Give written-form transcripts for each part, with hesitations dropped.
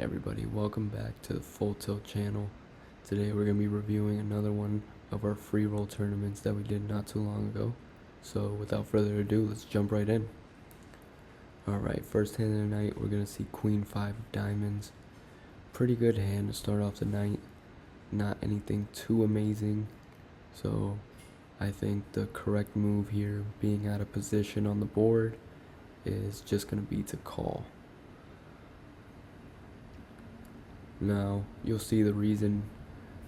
Everybody, welcome back to the Full Tilt channel. Today we're going to be reviewing another one of our free roll tournaments that we did not too long ago. So without further ado, let's jump right in. Alright, first hand of the night, we're going to see Queen 5 of Diamonds. Pretty good hand to start off the night. Not anything too amazing. So I think the correct move here, being out of position on the board, is just going to be to call. Now, you'll see the reason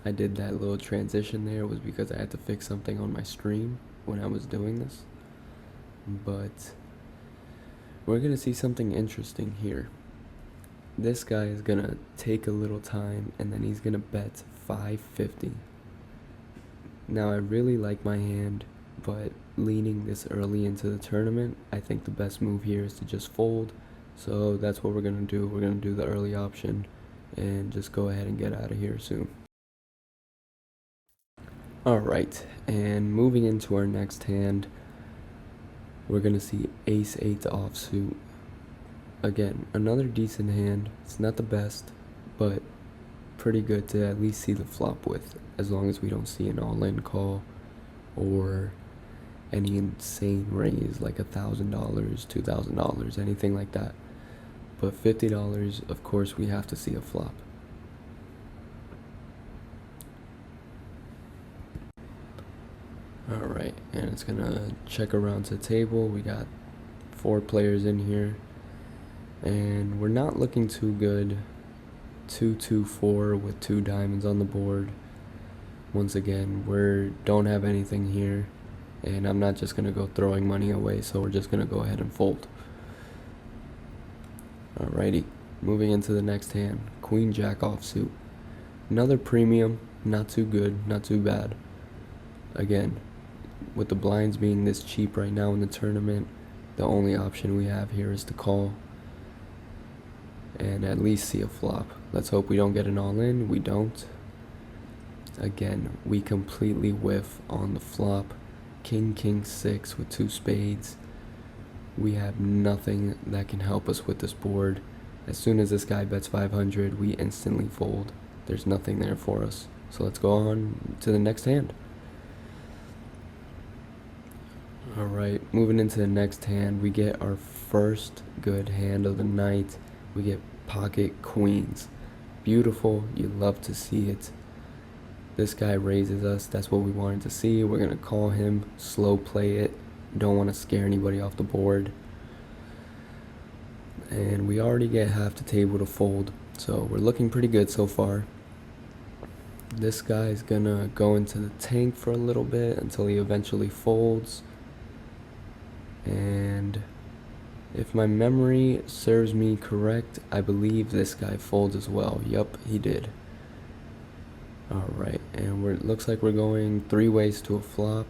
I did that little transition there was because I had to fix something on my stream when I was doing this. But we're going to see something interesting here. This guy is going to take a little time and then he's going to bet 550. Now, I really like my hand, but leaning this early into the tournament, I think the best move here is to just fold. So that's what we're going to do. We're going to do the early option and just go ahead and get out of here soon. Alright, and moving into our next hand, we're going to see Ace 8 offsuit. Again, another decent hand. It's not the best, but pretty good to at least see the flop with, as long as we don't see an all-in call or any insane raise like $1,000, $2,000, anything like that. But $50, of course, we have to see a flop. Alright, and it's gonna check around to the table. We got 4 players in here, and we're not looking too good. 2-2-4 with 2 diamonds on the board. Once again, we don't have anything here, and I'm not just gonna go throwing money away, so we're just gonna go ahead and fold. Alrighty, moving into the next hand, Queen Jack offsuit. Another premium, not too good, not too bad. Again, with the blinds being this cheap right now in the tournament, the only option we have here is to call and at least see a flop. Let's hope we don't get an all-in. We don't. Again, we completely whiff on the flop. King 6 with 2 spades. We have nothing that can help us with this board. As soon as this guy bets 500, we instantly fold. There's nothing there for us. So let's go on to the next hand. Alright, moving into the next hand, we get our first good hand of the night. We get pocket queens. Beautiful, you love to see it. This guy raises us, that's what we wanted to see. We're going to call him, slow play it. Don't want to scare anybody off the board. And we already get half the table to fold, so we're looking pretty good so far. This guy's gonna go into the tank for a little bit until he eventually folds. And if my memory serves me correct, I believe this guy folds as well. Yup, he did. Alright, and it looks like we're going 3 ways to a flop.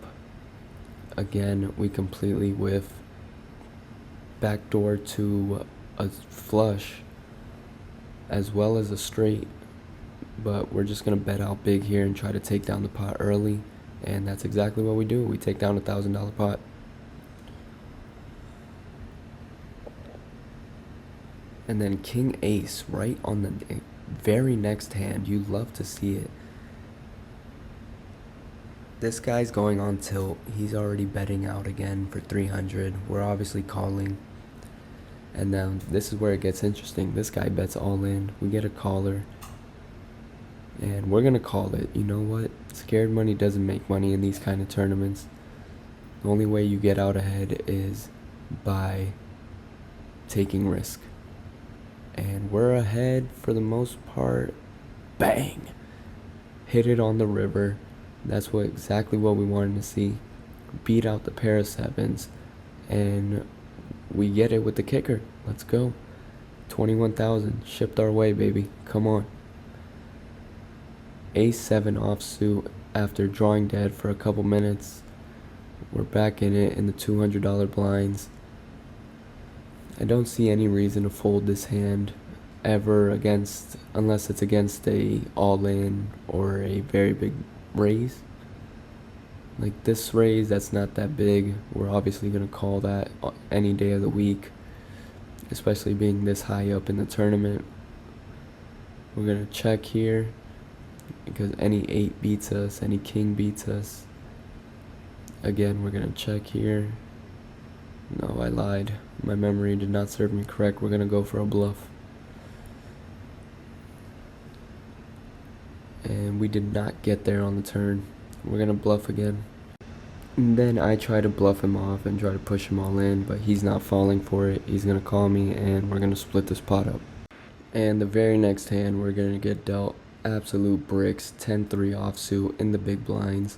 Again, we completely whiff. Backdoor to a flush as well as a straight, but we're just gonna bet out big here and try to take down the pot early, and that's exactly what we do. We take down $1,000 pot. And then King Ace right on the very next hand. You love to see it. This guy's going on tilt. He's already betting out again for 300. We're obviously calling. And then this is where it gets interesting. This guy bets all in. We get a caller. And we're going to call it. You know what? Scared money doesn't make money in these kind of tournaments. The only way you get out ahead is by taking risk. And we're ahead for the most part. Bang! Hit it on the river. That's exactly what we wanted to see. Beat out the pair of 7s, and we get it with the kicker. Let's go. 21,000 shipped our way, baby. Come on. Ace 7 offsuit after drawing dead for a couple minutes. We're back in it in the $200 blinds. I don't see any reason to fold this hand ever unless it's against a all-in or a very big raise. Like this raise, that's not that big. We're obviously going to call that any day of the week, especially being this high up in the tournament. We're gonna check here because any 8 beats us, any king beats us. Again, we're gonna check here. No, I lied. My memory did not serve me correct. We're gonna go for a bluff. And we did not get there on the turn. We're gonna bluff again. And then I try to bluff him off and try to push him all in, but he's not falling for it. He's gonna call me and we're gonna split this pot up. And the very next hand, we're gonna get dealt absolute bricks, 10-3 offsuit in the big blinds.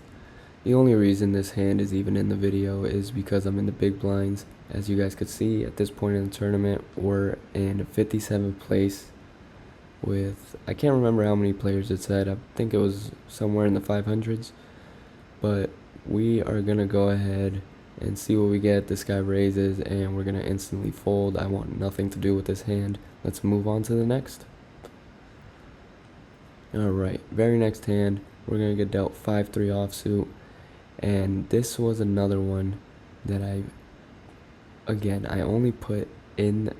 The only reason this hand is even in the video is because I'm in the big blinds. As you guys could see, at this point in the tournament, we're in 57th place with, I can't remember how many players it said. I think it was somewhere in the 500s. But we are going to go ahead and see what we get. This guy raises and we're going to instantly fold. I want nothing to do with this hand. Let's move on to the next. Alright, very next hand, we're going to get dealt 5-3 offsuit. And this was another one that I only put in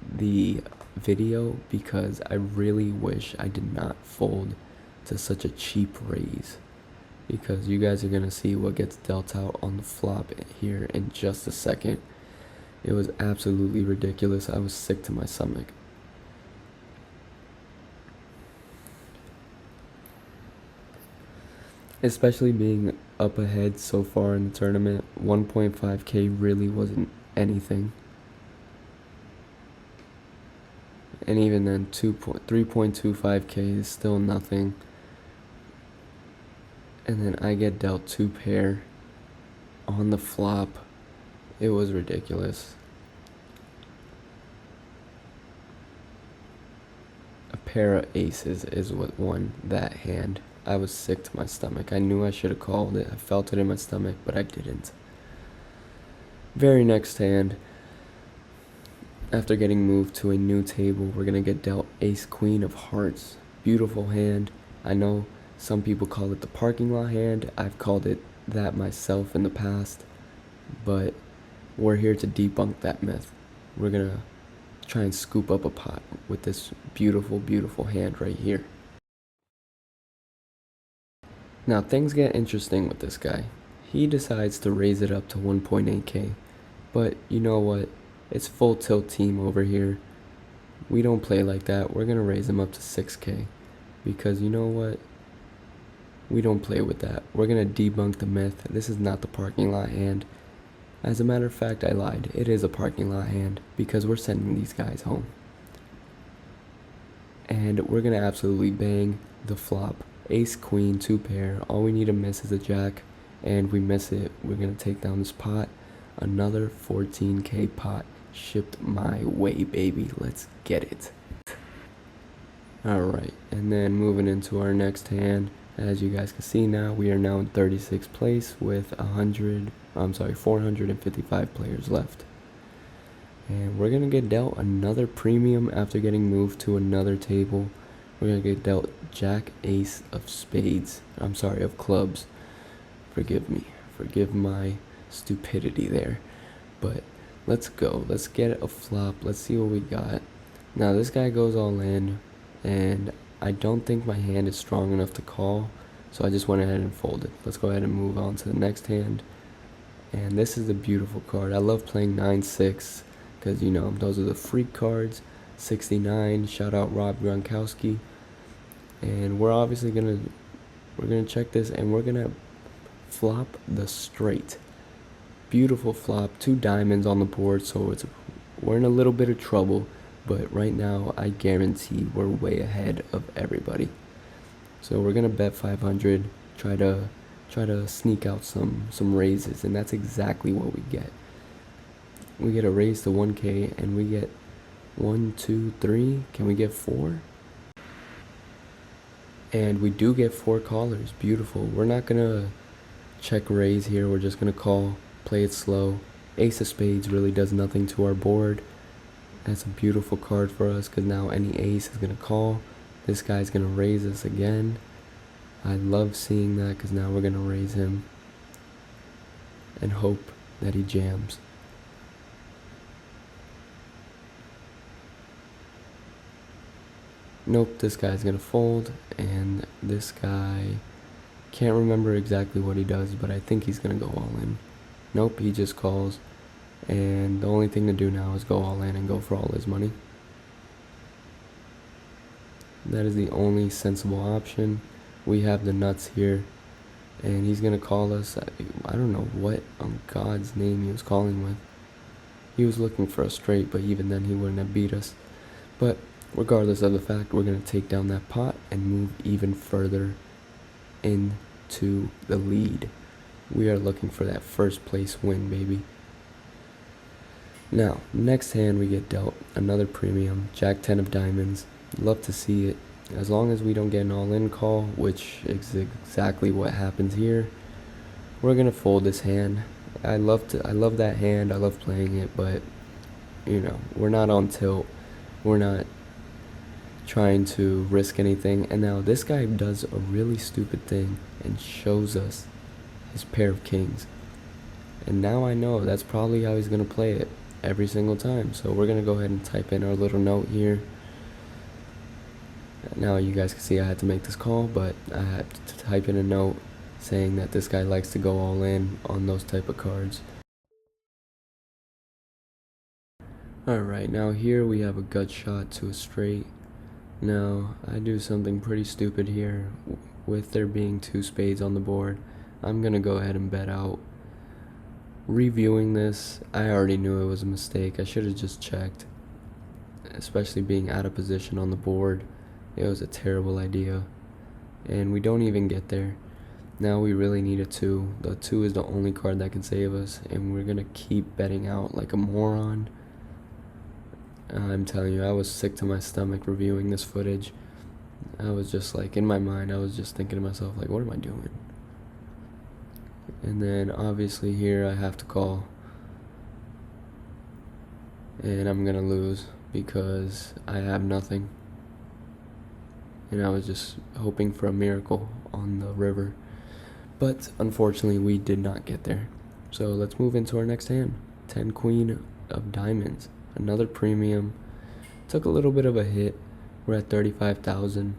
the video because I really wish I did not fold to such a cheap raise. Because you guys are going to see what gets dealt out on the flop here in just a second. It was absolutely ridiculous. I was sick to my stomach. Especially being up ahead so far in the tournament, 1.5k really wasn't anything. And even then, 3.25k is still nothing. And then I get dealt 2 pair on the flop. It was ridiculous. A pair of aces is what won that hand. I was sick to my stomach. I knew I should have called it. I felt it in my stomach, but I didn't. Very next hand, after getting moved to a new table, we're going to get dealt ace queen of hearts. Beautiful hand. I know some people call it the parking lot hand. I've called it that myself in the past, but we're here to debunk that myth. We're going to try and scoop up a pot with this beautiful, beautiful hand right here. Now things get interesting with this guy. He decides to raise it up to 1.8k, but you know what? It's full tilt team over here. We don't play like that. We're gonna raise him up to 6k, because you know what? We don't play with that. We're gonna debunk the myth. This is not the parking lot hand. As a matter of fact, I lied. It is a parking lot hand because we're sending these guys home. And we're gonna absolutely bang the flop. Ace queen 2 pair. All we need to miss is a jack, and we miss it. We're gonna take down this pot. Another 14k pot shipped my way, baby. Let's get it. Alright, and then moving into our next hand, as you guys can see now, we are now in 36th place with 455 players left. And we're gonna get dealt another premium after getting moved to another table. We're gonna get dealt jack ace of spades. I'm sorry, of clubs. Forgive me. Forgive my stupidity there. But let's go. Let's get a flop. Let's see what we got. Now this guy goes all in, and I don't think my hand is strong enough to call, so I just went ahead and folded. Let's go ahead and move on to the next hand. And this is a beautiful card. I love playing 9-6 because, you know, those are the freak cards. 69, shout out Rob Gronkowski. And we're obviously gonna check this, and we're gonna flop the straight. Beautiful flop, 2 diamonds on the board, so we're in a little bit of trouble, but right now I guarantee we're way ahead of everybody. So we're gonna bet 500, try to sneak out some raises, and that's exactly what we get. We get a raise to 1k, and we get 1, 2, 3. Can we get 4? And we do get 4 callers. Beautiful. We're not gonna check raise here. We're just gonna call, play it slow. Ace of spades really does nothing to our board. That's a beautiful card for us because now any ace is gonna call. This guy's gonna raise us again. I love seeing that because now we're gonna raise him and hope that he jams. Nope, this guy's gonna fold, and this guy, can't remember exactly what he does, but I think he's gonna go all in. Nope, he just calls, and the only thing to do now is go all in and go for all his money. That is the only sensible option. We have the nuts here, and he's gonna call us. I don't know what on God's name he was calling with. He was looking for a straight, but even then he wouldn't have beat us. But regardless of the fact, we're gonna take down that pot and move even further into the lead. We are looking for that first place win, baby. Now, next hand we get dealt another premium, Jack 10 of diamonds. Love to see it. As long as we don't get an all-in call, which is exactly what happens here, we're gonna fold this hand. I love that hand. I love playing it, but you know, we're not on tilt. We're not trying to risk anything. And now this guy does a really stupid thing and shows us his pair of kings. And now I know that's probably how he's gonna play it every single time. So we're gonna go ahead and type in our little note here. Now you guys can see I had to make this call, but I had to type in a note saying that this guy likes to go all in on those type of cards. Alright, now here we have a gut shot to a straight. Now, I do something pretty stupid here. With there being 2 spades on the board, I'm gonna go ahead and bet out. Reviewing this, I already knew it was a mistake. I should have just checked. Especially being out of position on the board. It was a terrible idea. And we don't even get there. Now we really need a 2. The 2 is the only card that can save us, and we're gonna keep betting out like a moron. I'm telling you, I was sick to my stomach reviewing this footage. I was just like, in my mind, I was just thinking to myself, like, what am I doing? And then obviously here I have to call. And I'm gonna lose because I have nothing. And I was just hoping for a miracle on the river. But unfortunately we did not get there. So let's move into our next hand. 10 queen of diamonds. Another premium. Took a little bit of a hit. We're at 35,000.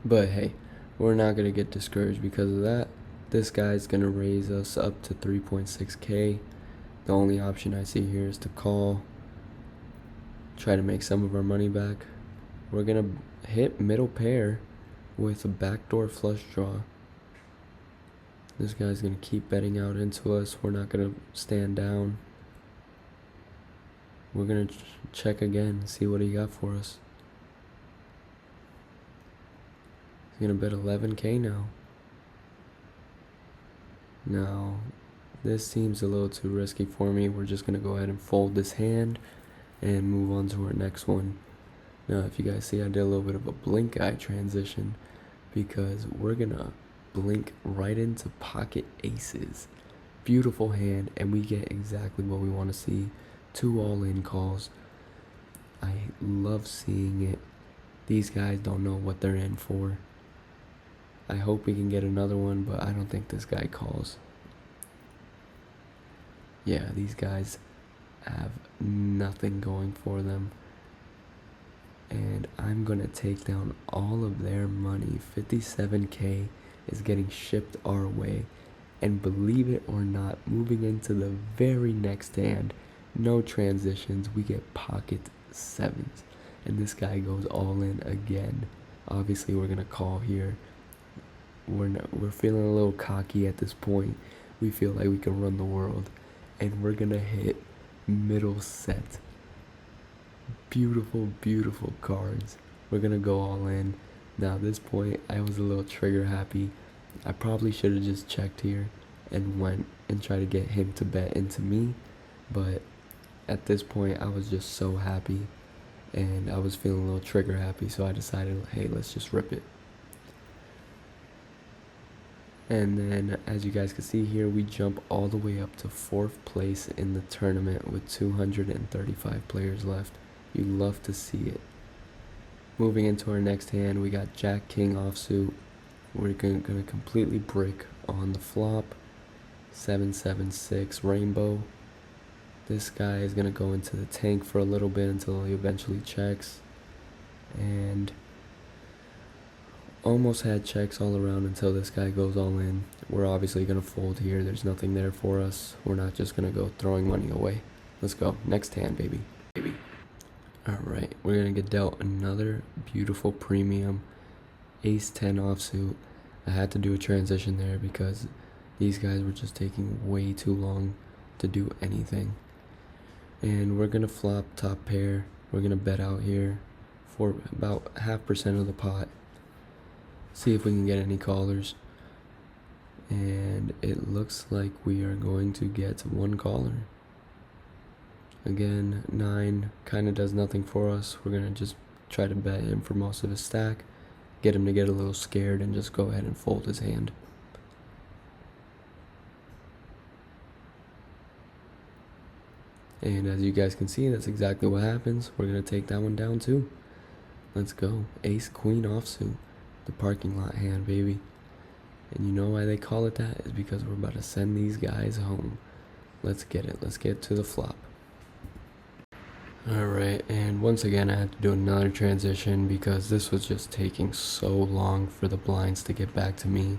But hey, we're not going to get discouraged because of that. This guy's going to raise us up to 3.6k. The only option I see here is to call. Try to make some of our money back. We're going to hit middle pair with a backdoor flush draw. This guy's going to keep betting out into us. We're not going to stand down. We're going to check again, see what he got for us. He's going to bet 11k now. Now, this seems a little too risky for me. We're just going to go ahead and fold this hand and move on to our next one. Now, if you guys see, I did a little bit of a blink eye transition because we're going to blink right into pocket aces. Beautiful hand, and we get exactly what we want to see. 2 all-in calls. I love seeing it. These guys don't know what they're in for. I hope we can get another one, but I don't think this guy calls. Yeah, these guys have nothing going for them. And I'm going to take down all of their money. 57k is getting shipped our way. And believe it or not, moving into the very next hand, no transitions, we get pocket 7s. And this guy goes all in again. Obviously, we're going to call here. We're feeling a little cocky at this point. We feel like we can run the world. And we're going to hit middle set. Beautiful, beautiful cards. We're going to go all in. Now, at this point, I was a little trigger happy. I probably should have just checked here and went and tried to get him to bet into me. But at this point, I was just so happy. And I was feeling a little trigger happy. So I decided, hey, let's just rip it. And then, as you guys can see here, we jump all the way up to 4th place in the tournament with 235 players left. You love to see it. Moving into our next hand, we got Jack King offsuit. We're going to completely brick on the flop. 776 rainbow. This guy is going to go into the tank for a little bit until he eventually checks. and almost had checks all around until this guy goes all in. We're obviously going to fold here. There's nothing there for us. We're not just going to go throwing money away. Let's go. Next hand, baby. Alright, we're going to get dealt another beautiful premium ace 10 offsuit. I had to do a transition there because these guys were just taking way too long to do anything. And we're going to flop top pair. We're going to bet out here for about 0.5% of the pot. See if we can get any callers. And it looks like we are going to get one caller. Again, 9 kind of does nothing for us. We're going to just try to bet him for most of his stack. Get him to get a little scared and just go ahead and fold his hand. And as you guys can see, that's exactly what happens. We're going to take that one down too. Let's go. Ace queen offsuit. The parking lot hand, baby. And you know why they call it that? Is because we're about to send these guys home. Let's get it. Let's get to the flop. Alright, and once again I had to do another transition because this was just taking so long for the blinds to get back to me.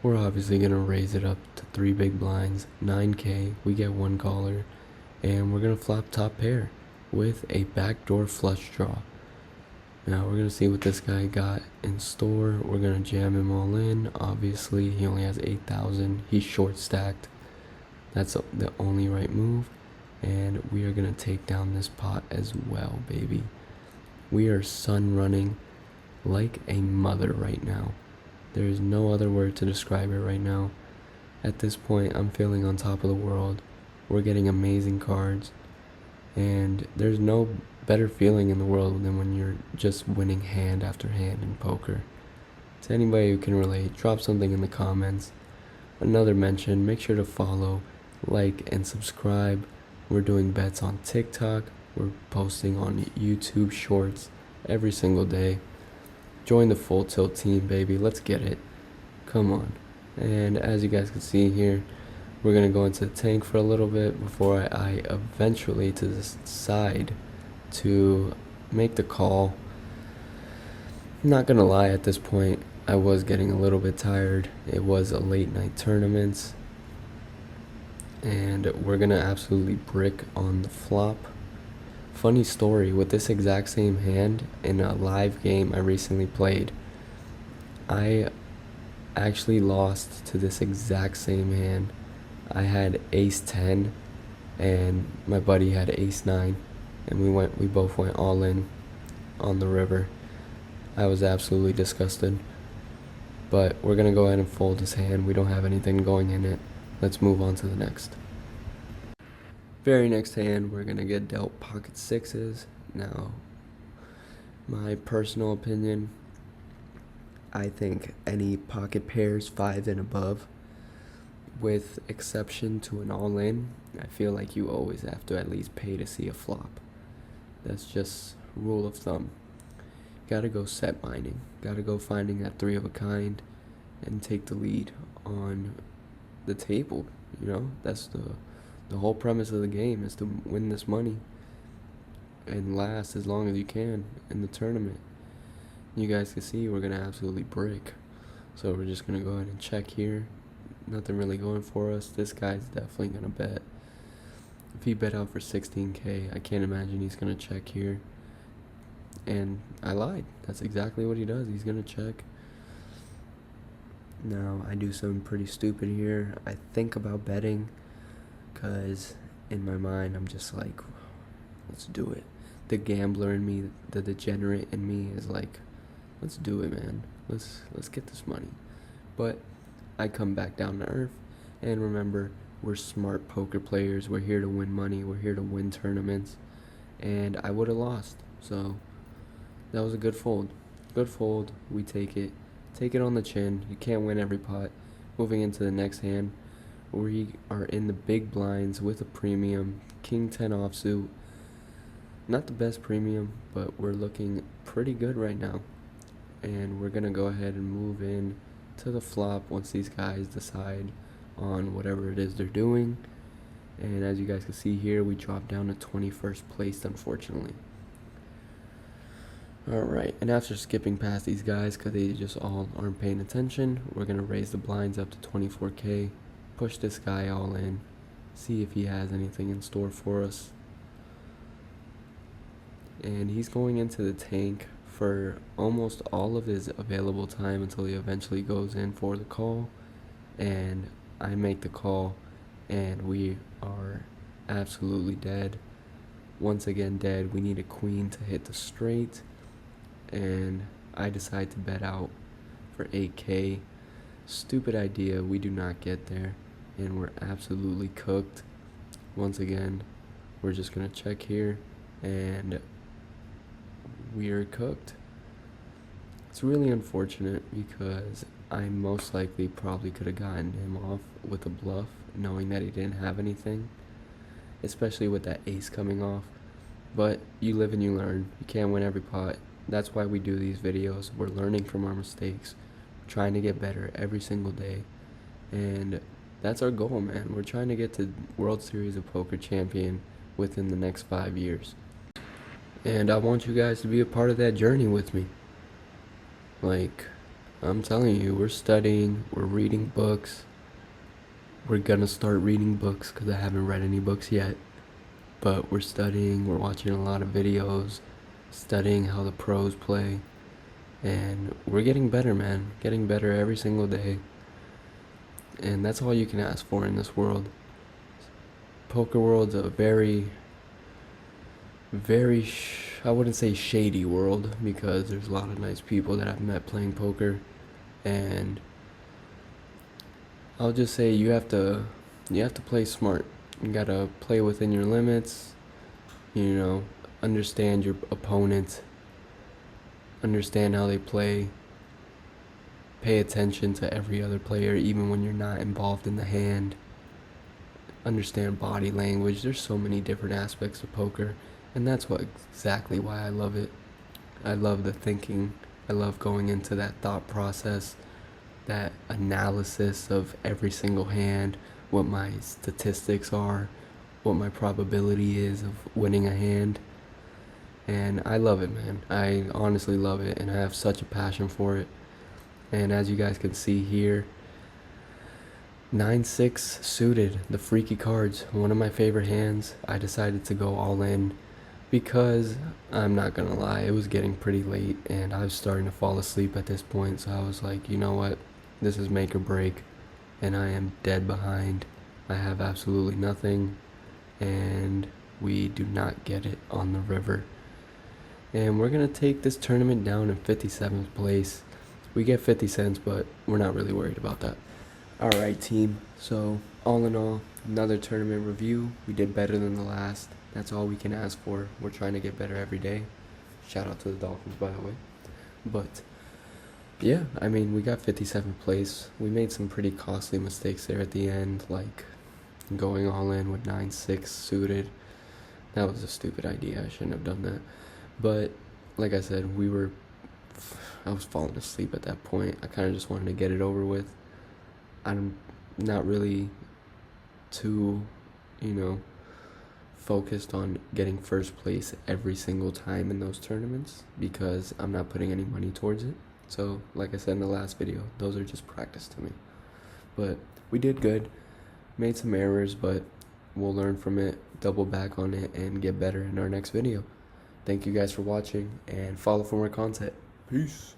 We're obviously going to raise it up to 3 big blinds, 9k, we get one caller, and we're going to flop top pair with a backdoor flush draw. Now we're going to see what this guy got in store. We're going to jam him all in. Obviously he only has 8,000, he's short stacked. That's the only right move. And we are going to take down this pot as well, baby. We are sun running like a mother right now. There is no other word to describe it right now. At this point, I'm feeling on top of the world. We're getting amazing cards. And there's no better feeling in the world than when you're just winning hand after hand in poker. To anybody who can relate, drop something in the comments. Another mention, make sure to follow, like, and subscribe. We're doing bets on TikTok. We're posting on YouTube Shorts every single day. Join the Full Tilt team, baby. Let's get it. Come on. And as you guys can see here, we're going to go into the tank for a little bit before I eventually decide to make the call. I'm not going to lie, at this point, I was getting a little bit tired. It was a late night tournament. And we're gonna absolutely brick on the flop. Funny story, with this exact same hand in a live game I recently played, I actually lost to this exact same hand. I had ace 10 and my buddy had ace 9, and we both went all in on the river. I was absolutely disgusted, but we're gonna go ahead and fold this hand. We don't have anything going in it. Let's move on to the next. Very next hand, we're going to get dealt pocket sixes. Now, my personal opinion, I think any pocket pairs 5 and above, with exception to an all-in, I feel like you always have to at least pay to see a flop. That's just rule of thumb. Gotta go set mining. Gotta go finding that 3 of a kind and take the lead on the table. You know, that's the whole premise of the game, is to win this money and last as long as you can in the tournament. You guys can see we're gonna absolutely break, so we're just gonna go ahead and check here. Nothing really going for us. This guy's definitely gonna bet. If he bet out for 16k, I can't imagine he's gonna check here. And I lied. That's exactly what he does. He's gonna check. Now, I do something pretty stupid here. I think about betting, because in my mind, I'm just like, let's do it. The gambler in me, the degenerate in me is like, let's do it, man. Let's get this money. But I come back down to earth, and remember, we're smart poker players. We're here to win money. We're here to win tournaments. And I would have lost. So that was a good fold. Good fold. We take it. Take it on the chin. You can't win every pot. Moving into the next hand, we are in the big blinds with a premium. King 10 offsuit. Not the best premium, but we're looking pretty good right now. And we're going to go ahead and move in to the flop once these guys decide on whatever it is they're doing. And as you guys can see here, we dropped down to 21st place, unfortunately. Alright, and after skipping past these guys because they just all aren't paying attention, we're going to raise the blinds up to 24K, push this guy all in, see if he has anything in store for us. And he's going into the tank for almost all of his available time until he eventually goes in for the call. And I make the call, and we are absolutely dead. Once again dead. We need a queen to hit the straight, and I decide to bet out for 8K. Stupid idea, we do not get there, and we're absolutely cooked. Once again, we're just gonna check here, and we are cooked. It's really unfortunate because I most likely probably could have gotten him off with a bluff, knowing that he didn't have anything, especially with that ace coming off. But you live and you learn. You can't win every pot. That's why we do these videos. We're learning from our mistakes. We're trying to get better every single day. And that's our goal, man. We're trying to get to World Series of Poker champion within the next 5 years. And I want you guys to be a part of that journey with me. Like, I'm telling you, we're studying, we're reading books. We're gonna start reading books because I haven't read any books yet. But we're studying, we're watching a lot of videos, studying how the pros play. And we're getting better, man. Getting better every single day. And that's all you can ask for in this world. Poker world's a very, I wouldn't say shady world, because there's a lot of nice people that I've met playing poker, and I'll just say you have to play smart. You gotta play within your limits, understand your opponent, understand how they play, pay attention to every other player even when you're not involved in the hand, understand body language. There's so many different aspects of poker. And that's exactly why I love it. I love the thinking. I love going into that thought process, that analysis of every single hand, what my statistics are, what my probability is of winning a hand. And I love it, man. I honestly love it, and I have such a passion for it. And as you guys can see here, 9-6 suited, the freaky cards, one of my favorite hands. I decided to go all in, because I'm not gonna lie, it was getting pretty late and I was starting to fall asleep at this point. So I was like, you know what, this is make or break, and I am dead behind. I have absolutely nothing, and we do not get it on the river. And we're gonna take this tournament down in 57th place. We get 50 cents, but we're not really worried about that. Alright team, so all in all, another tournament review. We did better than the last. That's all we can ask for. We're trying to get better every day. Shout out to the Dolphins, by the way. But yeah, I mean, we got 57th place. We made some pretty costly mistakes there at the end, like going all in with 9-6 suited. That was a stupid idea. I shouldn't have done that. But like I said, I was falling asleep at that point. I kind of just wanted to get it over with. I'm not really too, focused on getting first place every single time in those tournaments, because I'm not putting any money towards it. So like I said in the last video, those are just practice to me. But we did good, made some errors, but we'll learn from it, double back on it, and get better in our next video. Thank you guys for watching, and follow for more content. Peace.